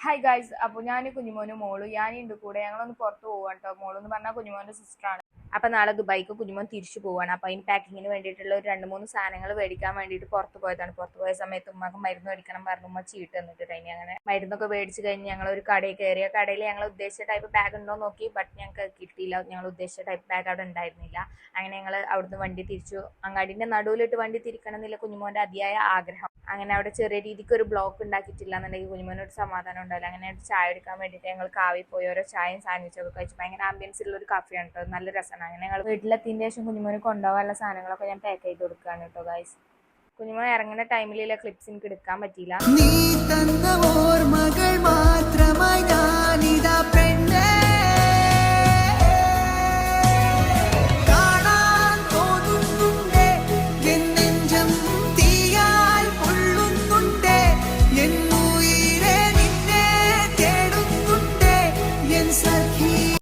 Hi guys, അപ്പോൾ ഞാൻ കുഞ്ഞുമോനും മോളും ഞാനുണ്ട് കൂടെ. ഞങ്ങളൊന്ന് പുറത്ത് പോവാണ് കേട്ടോ. മോളെന്ന് പറഞ്ഞാൽ കുഞ്ഞുമോൻ്റെ സിസ്റ്ററാണ്. അപ്പോൾ നാളെ ദുബായിക്ക് കുഞ്ഞുമോൻ തിരിച്ചു പോവാണ്. അപ്പോൾ അതിന് പാക്കിങ്ങിന് വേണ്ടിയിട്ടുള്ള ഒരു 2-3 സാധനങ്ങൾ മേടിക്കാൻ വേണ്ടിയിട്ട് പുറത്ത് പോയതാണ്. പുറത്ത് പോയ സമയത്ത് ഉമ്മക്ക് മരുന്ന് മേടിക്കണം പറഞ്ഞു. ഉമ്മ ചീട്ട് തന്നിട്ട് കഴിഞ്ഞ് അങ്ങനെ മരുന്നൊക്കെ മേടിച്ച് കഴിഞ്ഞ് ഞങ്ങൾ ഒരു കടയിൽ കയറിയ കടയിൽ ഞങ്ങൾ ഉദ്ദേശിച്ച ടൈപ്പ് ബാഗ് ഉണ്ടോ നോക്കി. ബട്ട് ഞങ്ങൾക്ക് കിട്ടിയില്ല. ഞങ്ങൾ ഉദ്ദേശിച്ച ടൈപ്പ് ബാഗ് അവിടെ ഉണ്ടായിരുന്നില്ല. അങ്ങനെ ഞങ്ങൾ അവിടുന്ന് വണ്ടി തിരിച്ചു. അങ്ങാടിൻ്റെ നടുവിലിട്ട് വണ്ടി തിരിക്കണം എന്നില്ല കുഞ്ഞുമോൻ്റെ അതിയായ ആഗ്രഹം. അങ്ങനെ അവിടെ ചെറിയ രീതിക്ക് ഒരു ബ്ലോക്ക് ഉണ്ടാക്കിയിട്ടില്ല എന്നുണ്ടെങ്കിൽ കുഞ്ഞുമോനൊരു സമാധാനം ഉണ്ടാവില്ല. അങ്ങനെ ചായ എടുക്കാൻ വേണ്ടിയിട്ട് ഞങ്ങൾ കാവിൽ പോയി ഓരോ ചായയും സാൻഡ്വിച്ചൊക്കെ കഴിച്ചു. ഭയങ്കര ആംബിയൻസ് ഉള്ള ഒരു കഫയാണ് കേട്ടോ. നല്ല രസമാണ്. അങ്ങനെ ഞങ്ങൾ വീട്ടിലെത്തിയതിന് ശേഷം കുഞ്ഞുമോന് കൊണ്ടുപോകാനുള്ള സാധനങ്ങളൊക്കെ ഞാൻ പാക്ക് ചെയ്ത് കൊടുക്കുകയാണ് കേട്ടോ ഗൈസ്. കുഞ്ഞുമോൻ ഇറങ്ങുന്ന ടൈമിലുള്ള ക്ലിപ്സ് എനിക്ക് എടുക്കാൻ പറ്റിയില്ല.